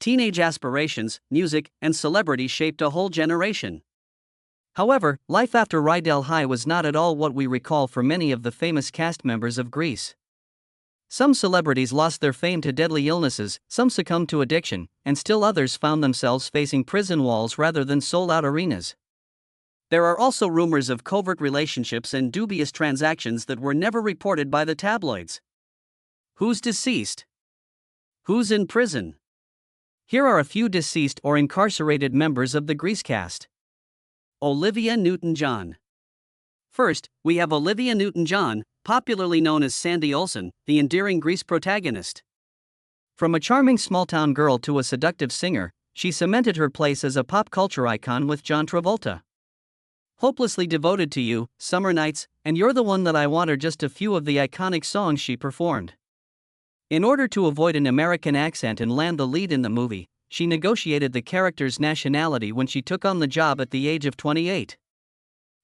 teenage aspirations, music, and celebrity shaped a whole generation. However, life after Rydell High was not at all what we recall for many of the famous cast members of Grease. Some celebrities lost their fame to deadly illnesses, some succumbed to addiction, and still others found themselves facing prison walls rather than sold-out arenas. There are also rumors of covert relationships and dubious transactions that were never reported by the tabloids. Who's deceased? Who's in prison? Here are a few deceased or incarcerated members of the Grease cast. Olivia Newton-John. First, we have Olivia Newton-John, popularly known as Sandy Olsen, the endearing Grease protagonist. From a charming small-town girl to a seductive singer, she cemented her place as a pop culture icon with John Travolta. Hopelessly Devoted to You, Summer Nights, and You're the One That I Want are just a few of the iconic songs she performed. In order to avoid an American accent and land the lead in the movie, she negotiated the character's nationality when she took on the job at the age of 28.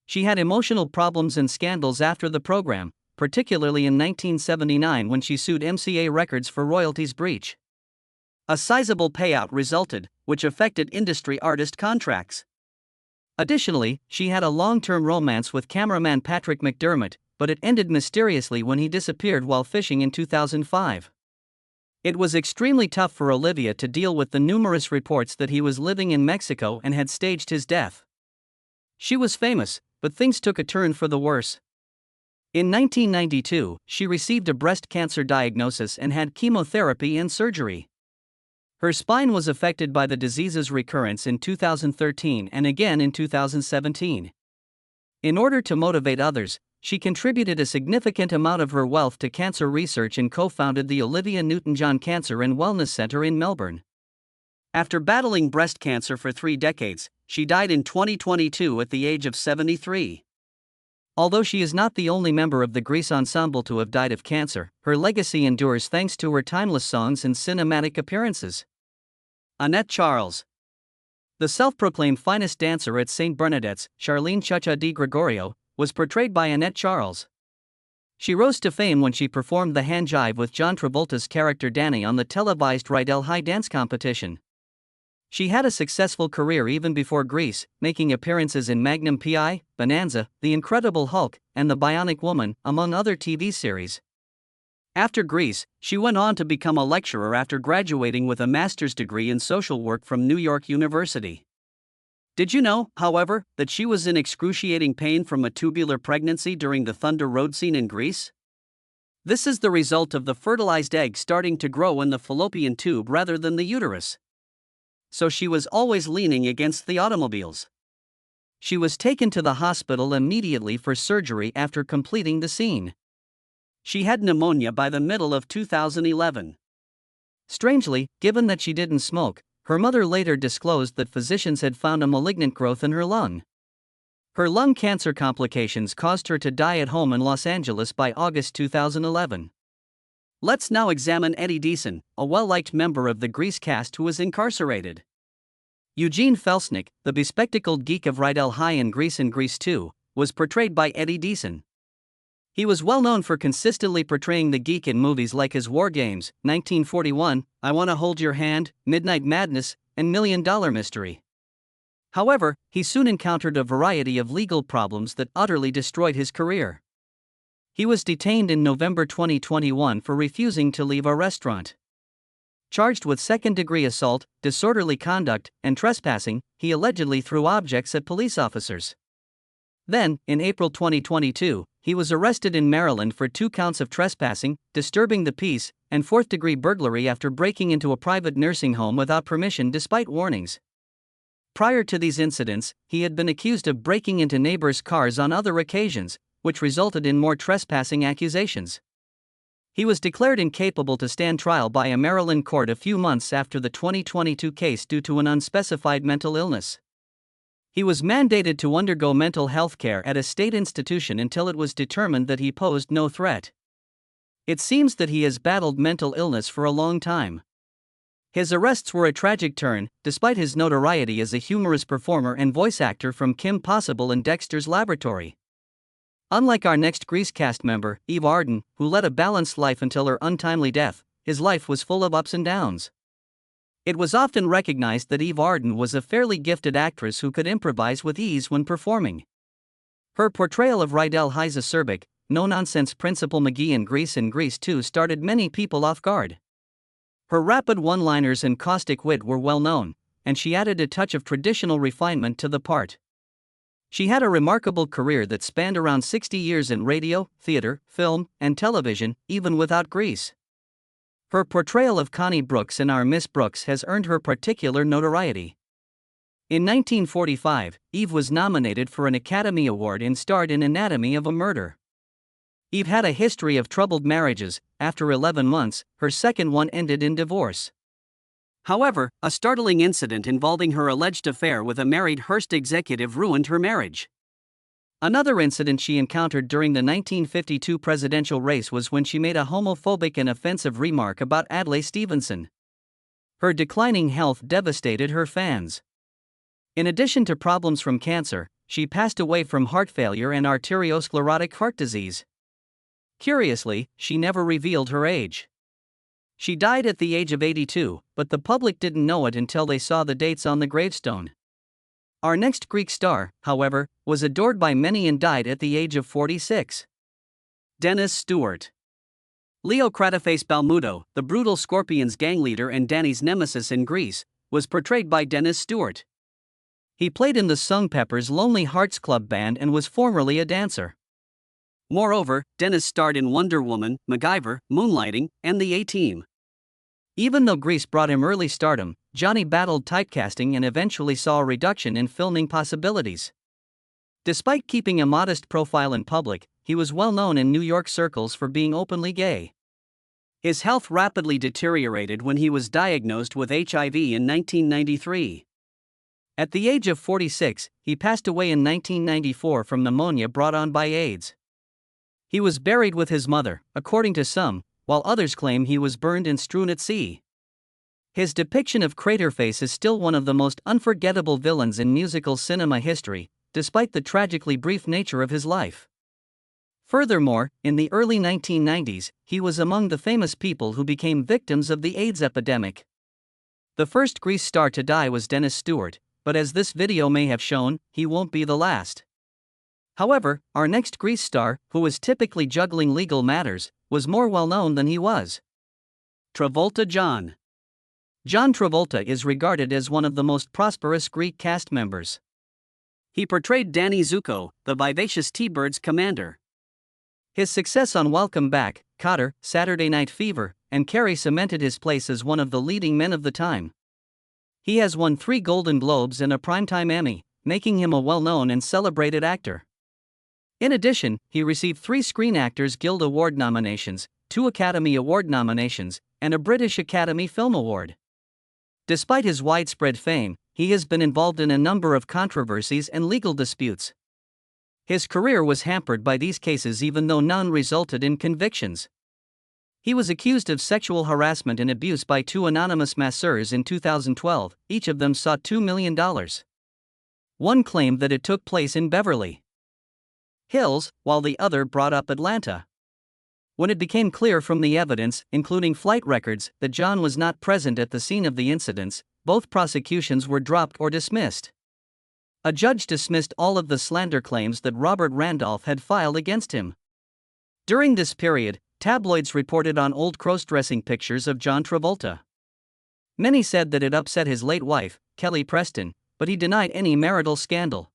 She had emotional problems and scandals after the program, particularly in 1979 when she sued MCA Records for royalties breach. A sizable payout resulted, which affected industry artist contracts. Additionally, she had a long-term romance with cameraman Patrick McDermott, but it ended mysteriously when he disappeared while fishing in 2005. It was extremely tough for Olivia to deal with the numerous reports that he was living in Mexico and had staged his death. She was famous, but things took a turn for the worse. In 1992, she received a breast cancer diagnosis and had chemotherapy and surgery. Her spine was affected by the disease's recurrence in 2013 and again in 2017. In order to motivate others, she contributed a significant amount of her wealth to cancer research and co-founded the Olivia Newton-John Cancer and Wellness Center in Melbourne. After battling breast cancer for 3 decades, she died in 2022 at the age of 73. Although she is not the only member of the Grease ensemble to have died of cancer, her legacy endures thanks to her timeless songs and cinematic appearances. Annette Charles. The self-proclaimed finest dancer at St. Bernadette's, Charlene Chucha Di Gregorio, was portrayed by Annette Charles. She rose to fame when she performed the hand jive with John Travolta's character Danny on the televised Rydell High dance competition. She had a successful career even before Grease, making appearances in Magnum P.I., Bonanza, The Incredible Hulk, and The Bionic Woman, among other TV series. After Grease, she went on to become a lecturer after graduating with a master's degree in social work from New York University. Did you know, however, that she was in excruciating pain from a tubular pregnancy during the Thunder Road scene in Grease? This is the result of the fertilized egg starting to grow in the fallopian tube rather than the uterus. So she was always leaning against the automobiles. She was taken to the hospital immediately for surgery after completing the scene. She had pneumonia by the middle of 2011. Strangely, given that she didn't smoke, her mother later disclosed that physicians had found a malignant growth in her lung. Her lung cancer complications caused her to die at home in Los Angeles by August 2011. Let's now examine Eddie Deason, a well-liked member of the Grease cast who was incarcerated. Eugene Felsnick, the bespectacled geek of Rydell High and Grease 2, was portrayed by Eddie Deason. He was well known for consistently portraying the geek in movies like his War Games, 1941, I Wanna Hold Your Hand, Midnight Madness, and $1 Million Mystery. However, he soon encountered a variety of legal problems that utterly destroyed his career. He was detained in November 2021 for refusing to leave a restaurant. Charged with second-degree assault, disorderly conduct, and trespassing, he allegedly threw objects at police officers. Then, in April 2022, he was arrested in Maryland for 2 counts of trespassing, disturbing the peace, and 4th-degree burglary after breaking into a private nursing home without permission despite warnings. Prior to these incidents, he had been accused of breaking into neighbors' cars on other occasions, which resulted in more trespassing accusations. He was declared incapable to stand trial by a Maryland court a few months after the 2022 case due to an unspecified mental illness. He was mandated to undergo mental health care at a state institution until it was determined that he posed no threat. It seems that he has battled mental illness for a long time. His arrests were a tragic turn, despite his notoriety as a humorous performer and voice actor from Kim Possible and Dexter's Laboratory. Unlike our next Grease cast member, Eve Arden, who led a balanced life until her untimely death, his life was full of ups and downs. It was often recognized that Eve Arden was a fairly gifted actress who could improvise with ease when performing. Her portrayal of Rydell High's acerbic, no-nonsense Principal McGee in Grease 2 started many people off guard. Her rapid one-liners and caustic wit were well known, and she added a touch of traditional refinement to the part. She had a remarkable career that spanned around 60 years in radio, theater, film, and television, even without Grease. Her portrayal of Connie Brooks in Our Miss Brooks has earned her particular notoriety. In 1945, Eve was nominated for an Academy Award and starred in Anatomy of a Murder. Eve had a history of troubled marriages. After 11 months, her second one ended in divorce. However, a startling incident involving her alleged affair with a married Hearst executive ruined her marriage. Another incident she encountered during the 1952 presidential race was when she made a homophobic and offensive remark about Adlai Stevenson. Her declining health devastated her fans. In addition to problems from cancer, she passed away from heart failure and arteriosclerotic heart disease. Curiously, she never revealed her age. She died at the age of 82, but the public didn't know it until they saw the dates on the gravestone. Our next Greek star, however, was adored by many and died at the age of 46. Dennis Stewart. Leo Crataface Balmudo, the brutal Scorpions gang leader and Danny's nemesis in Grease, was portrayed by Dennis Stewart. He played in the Sung Pepper's Lonely Hearts Club Band and was formerly a dancer. Moreover, Dennis starred in Wonder Woman, MacGyver, Moonlighting, and The A-Team. Even though Grease brought him early stardom, Johnny battled typecasting and eventually saw a reduction in filming possibilities. Despite keeping a modest profile in public, he was well known in New York circles for being openly gay. His health rapidly deteriorated when he was diagnosed with HIV in 1993. At the age of 46, he passed away in 1994 from pneumonia brought on by AIDS. He was buried with his mother, according to some, while others claim he was burned and strewn at sea. His depiction of Craterface is still one of the most unforgettable villains in musical cinema history, despite the tragically brief nature of his life. Furthermore, in the early 1990s, he was among the famous people who became victims of the AIDS epidemic. The first Grease star to die was Dennis Stewart, but as this video may have shown, he won't be the last. However, our next Grease star, who was typically juggling legal matters, was more well known than he was. Travolta John. John Travolta is regarded as one of the most prosperous Greek cast members. He portrayed Danny Zuko, the vivacious T-Bird's commander. His success on Welcome Back, Kotter, Saturday Night Fever, and Carrie cemented his place as one of the leading men of the time. He has won 3 Golden Globes and a Primetime Emmy, making him a well-known and celebrated actor. In addition, he received 3 Screen Actors Guild Award nominations, 2 Academy Award nominations, and a British Academy Film Award. Despite his widespread fame, he has been involved in a number of controversies and legal disputes. His career was hampered by these cases even though none resulted in convictions. He was accused of sexual harassment and abuse by 2 anonymous masseurs in 2012, each of them sought $2 million. One claimed that it took place in Beverly Hills, while the other brought up Atlanta. When it became clear from the evidence, including flight records, that John was not present at the scene of the incidents, both prosecutions were dropped or dismissed. A judge dismissed all of the slander claims that Robert Randolph had filed against him. During this period, tabloids reported on old cross-dressing pictures of John Travolta. Many said that it upset his late wife, Kelly Preston, but he denied any marital scandal.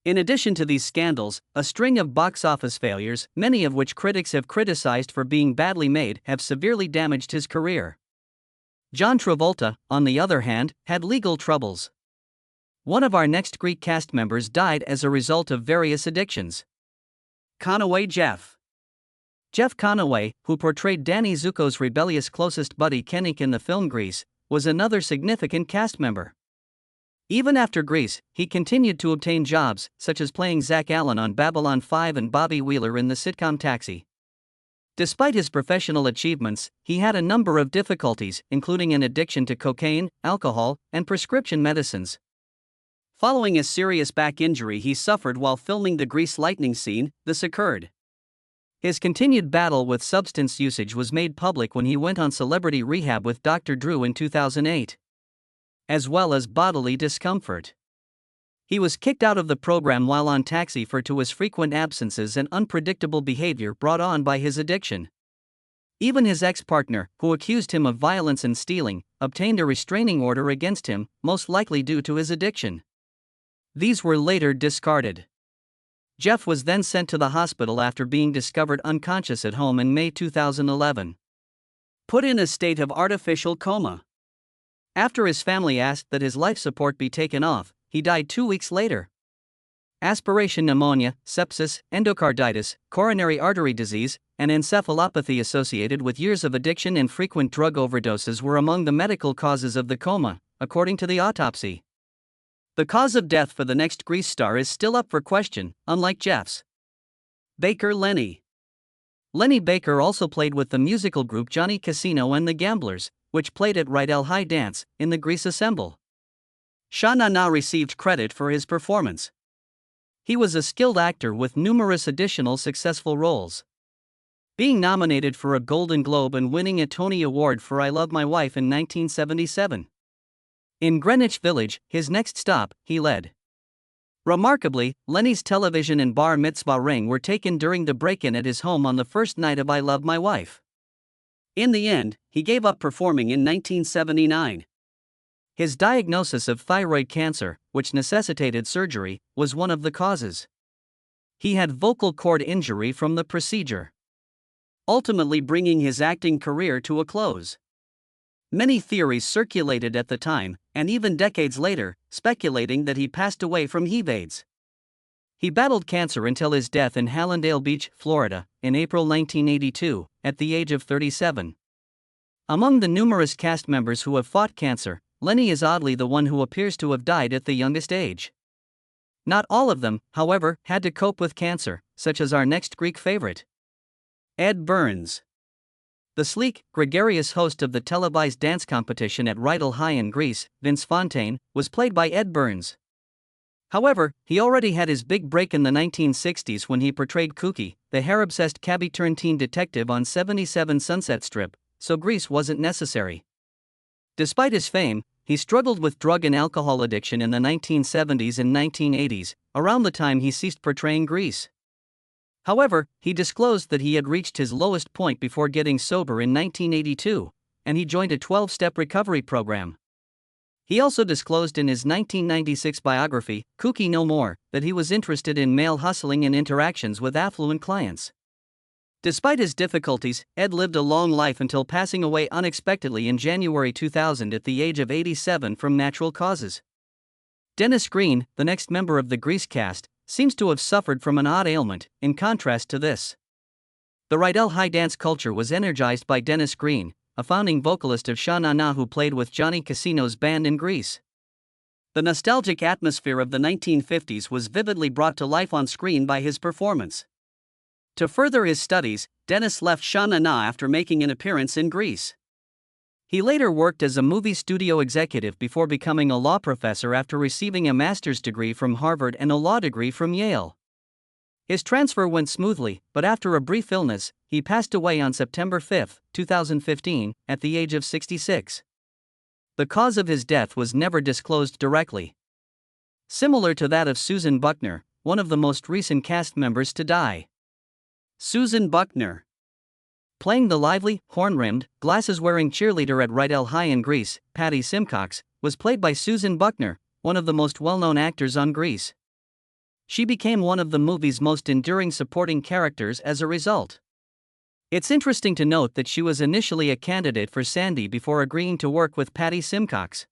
In addition to these scandals, a string of box office failures, many of which critics have criticized for being badly made, have severely damaged his career. John Travolta, on the other hand, had legal troubles. One of our next Greek cast members died as a result of various addictions. Conaway Jeff. Jeff Conaway, who portrayed Danny Zuko's rebellious closest buddy Kennick in the film Grease, was another significant cast member. Even after Grease, he continued to obtain jobs, such as playing Zach Allen on Babylon 5 and Bobby Wheeler in the sitcom Taxi. Despite his professional achievements, he had a number of difficulties, including an addiction to cocaine, alcohol, and prescription medicines. Following a serious back injury he suffered while filming the Grease lightning scene, this occurred. His continued battle with substance usage was made public when he went on celebrity rehab with Dr. Drew in 2008, as well as bodily discomfort. He was kicked out of the program while on taxi to his frequent absences and unpredictable behavior brought on by his addiction. Even his ex-partner, who accused him of violence and stealing, obtained a restraining order against him, most likely due to his addiction. These were later discarded. Jeff was then sent to the hospital after being discovered unconscious at home in May 2011. Put in a state of artificial coma. After his family asked that his life support be taken off, he died 2 weeks later. Aspiration pneumonia, sepsis, endocarditis, coronary artery disease, and encephalopathy associated with years of addiction and frequent drug overdoses were among the medical causes of the coma, according to the autopsy. The cause of death for the next Grease star is still up for question, unlike Jeff's. Baker Lenny. Lenny Baker also played with the musical group Johnny Casino and the Gamblers, which played at Rydell High Dance, in the Grease Assemble. Sha Na Na received credit for his performance. He was a skilled actor with numerous additional successful roles, being nominated for a Golden Globe and winning a Tony Award for I Love My Wife in 1977. In Greenwich Village, his next stop, he led. Remarkably, Lenny's television and bar mitzvah ring were taken during the break-in at his home on the first night of I Love My Wife. In the end, he gave up performing in 1979. His diagnosis of thyroid cancer, which necessitated surgery, was one of the causes. He had vocal cord injury from the procedure, ultimately bringing his acting career to a close. Many theories circulated at the time, and even decades later, speculating that he passed away from HIV/AIDS. He battled cancer until his death in Hallandale Beach, Florida, in April 1982, at the age of 37. Among the numerous cast members who have fought cancer, Lenny is oddly the one who appears to have died at the youngest age. Not all of them, however, had to cope with cancer, such as our next Greek favorite, Ed Burns. The sleek, gregarious host of the televised dance competition at Rydell High in Greece, Vince Fontaine, was played by Ed Burns. However, he already had his big break in the 1960s when he portrayed Kooky, the hair-obsessed cabbie-turned-teen detective on 77 Sunset Strip, so Grease wasn't necessary. Despite his fame, he struggled with drug and alcohol addiction in the 1970s and 1980s, around the time he ceased portraying Grease. However, he disclosed that he had reached his lowest point before getting sober in 1982, and he joined a 12-step recovery program. He also disclosed in his 1996 biography, Kooky No More, that he was interested in male hustling and interactions with affluent clients. Despite his difficulties, Ed lived a long life until passing away unexpectedly in January 2000 at the age of 87 from natural causes. Dennis Green, the next member of the Grease cast, seems to have suffered from an odd ailment, in contrast to this. The Rydell High dance culture was energized by Dennis Green, a founding vocalist of Sha Na Na who played with Johnny Casino's band in Grease. The nostalgic atmosphere of the 1950s was vividly brought to life on screen by his performance. To further his studies, Dennis left Sha Na Na after making an appearance in Grease. He later worked as a movie studio executive before becoming a law professor after receiving a master's degree from Harvard and a law degree from Yale. His transfer went smoothly, but after a brief illness, he passed away on September 5, 2015, at the age of 66. The cause of his death was never disclosed directly. Similar to that of Susan Buckner, one of the most recent cast members to die. Susan Buckner. Playing the lively, horn-rimmed, glasses-wearing cheerleader at Rydell High in Grease, Patty Simcox, was played by Susan Buckner, one of the most well-known actors on Grease. She became one of the movie's most enduring supporting characters as a result. It's interesting to note that she was initially a candidate for Sandy before agreeing to work with Patty Simcox.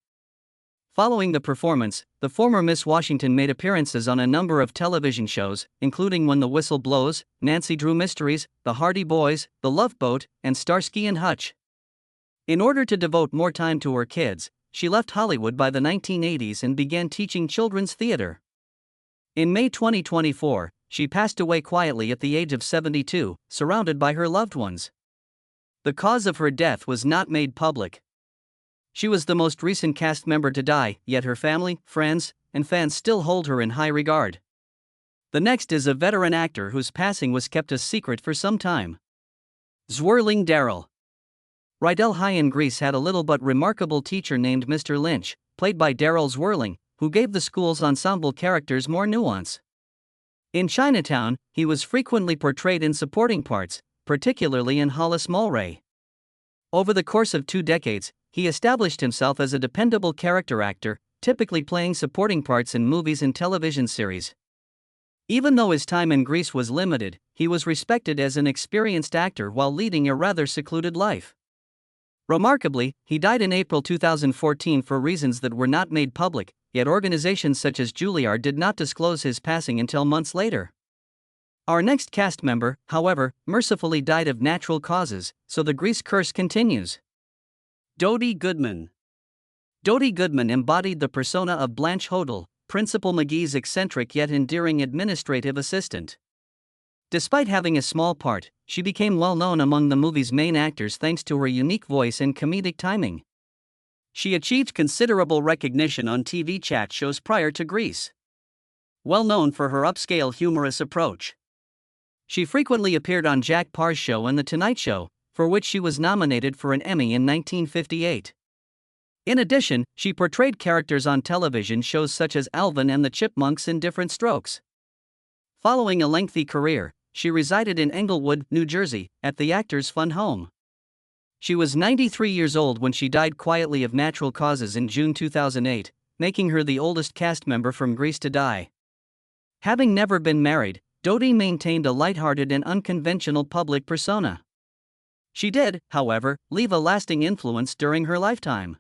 Following the performance, the former Miss Washington made appearances on a number of television shows, including When the Whistle Blows, Nancy Drew Mysteries, The Hardy Boys, The Love Boat, and Starsky and Hutch. In order to devote more time to her kids, she left Hollywood by the 1980s and began teaching children's theater. In May 2024, she passed away quietly at the age of 72, surrounded by her loved ones. The cause of her death was not made public. She was the most recent cast member to die, yet her family, friends, and fans still hold her in high regard. The next is a veteran actor whose passing was kept a secret for some time. Zwirling Daryl. Rydell High in Greece had a little but remarkable teacher named Mr. Lynch, played by Daryl Zwirling, who gave the school's ensemble characters more nuance. In Chinatown, he was frequently portrayed in supporting parts, particularly in Hollis Mulwray. Over the course of 2 decades, he established himself as a dependable character actor, typically playing supporting parts in movies and television series. Even though his time in Greece was limited, he was respected as an experienced actor while leading a rather secluded life. Remarkably, he died in April 2014 for reasons that were not made public, yet organizations such as Juilliard did not disclose his passing until months later. Our next cast member, however, mercifully died of natural causes, so the Grease curse continues. Dodie Goodman. Dodie Goodman embodied the persona of Blanche Hodel, Principal McGee's eccentric yet endearing administrative assistant. Despite having a small part, she became well known among the movie's main actors thanks to her unique voice and comedic timing. She achieved considerable recognition on TV chat shows prior to Grease. Well known for her upscale humorous approach, she frequently appeared on Jack Parr's show and The Tonight Show, for which she was nominated for an Emmy in 1958. In addition, she portrayed characters on television shows such as Alvin and the Chipmunks in Different Strokes. Following a lengthy career, she resided in Englewood, New Jersey, at the actor's fun home. She was 93 years old when she died quietly of natural causes in June 2008, making her the oldest cast member from Grease to die. Having never been married, Dodie maintained a lighthearted and unconventional public persona. She did, however, leave a lasting influence during her lifetime.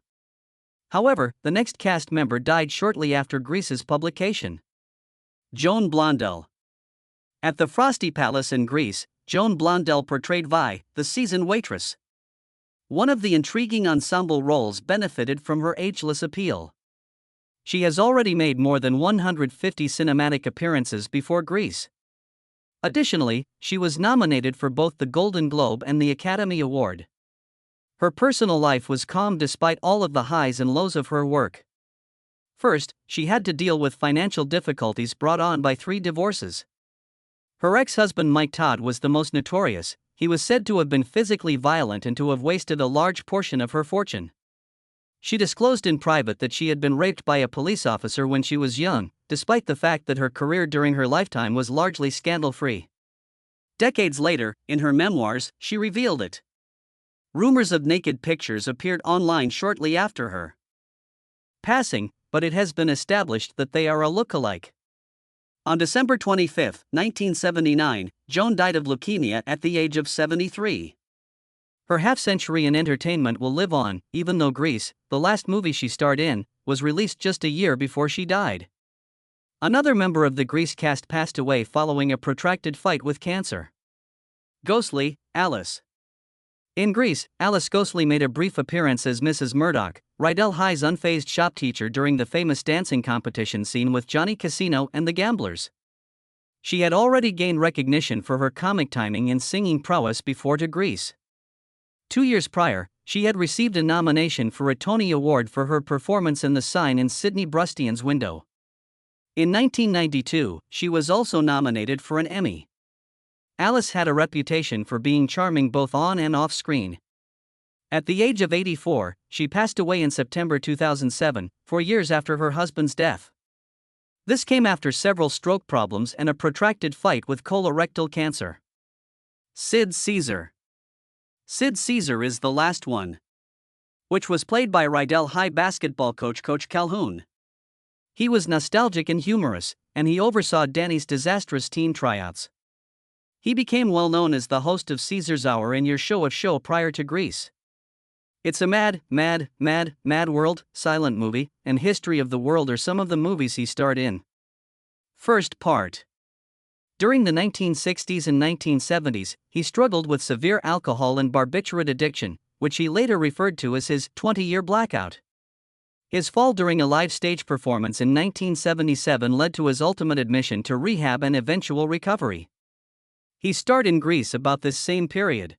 However, the next cast member died shortly after Grease's publication. Joan Blondell. At the Frosty Palace in Greece, Joan Blondell portrayed Vi, the seasoned waitress. One of the intriguing ensemble roles benefited from her ageless appeal. She has already made more than 150 cinematic appearances before Grease. Additionally, she was nominated for both the Golden Globe and the Academy Award. Her personal life was calm despite all of the highs and lows of her work. First, she had to deal with financial difficulties brought on by 3 divorces. Her ex-husband Mike Todd was the most notorious. He was said to have been physically violent and to have wasted a large portion of her fortune. She disclosed in private that she had been raped by a police officer when she was young, despite the fact that her career during her lifetime was largely scandal-free. Decades later, in her memoirs, she revealed it. Rumors of naked pictures appeared online shortly after her passing, but it has been established that they are a look-alike. On December 25, 1979, Joan died of leukemia at the age of 73. Her half-century in entertainment will live on, even though Grease, the last movie she starred in, was released just a year before she died. Another member of the Grease cast passed away following a protracted fight with cancer. Ghostly, Alice. In Grease, Alice Ghostly made a brief appearance as Mrs. Murdoch, Rydell High's unfazed shop teacher during the famous dancing competition scene with Johnny Casino and the Gamblers. She had already gained recognition for her comic timing and singing prowess before to Grease. 2 years prior, she had received a nomination for a Tony Award for her performance in The Sign in Sidney Brustian's Window. In 1992, she was also nominated for an Emmy. Alice had a reputation for being charming both on and off screen. At the age of 84, she passed away in September 2007, 4 years after her husband's death. This came after several stroke problems and a protracted fight with colorectal cancer. Sid Caesar. Sid Caesar is the last one, which was played by Rydell High basketball coach Coach Calhoun. He was nostalgic and humorous, and he oversaw Danny's disastrous teen tryouts. He became well known as the host of Caesar's Hour and Your Show prior to Grease. It's a Mad World, silent movie, and History of the World are some of the movies he starred in. First part. During the 1960s and 1970s, he struggled with severe alcohol and barbiturate addiction, which he later referred to as his 20-year blackout. His fall during a live stage performance in 1977 led to his ultimate admission to rehab and eventual recovery. He starred in Grease about this same period.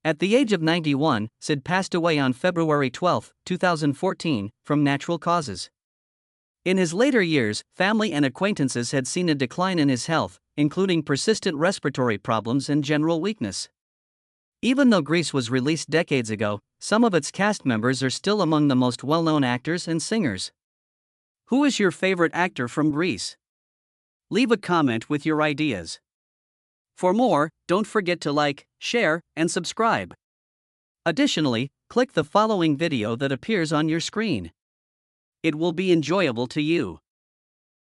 At the age of 91, Sid passed away on February 12, 2014, from natural causes. In his later years, family and acquaintances had seen a decline in his health, including persistent respiratory problems and general weakness. Even though Grease was released decades ago, some of its cast members are still among the most well-known actors and singers. Who is your favorite actor from Grease? Leave a comment with your ideas. For more, don't forget to like, share, and subscribe. Additionally, click the following video that appears on your screen. It will be enjoyable to you.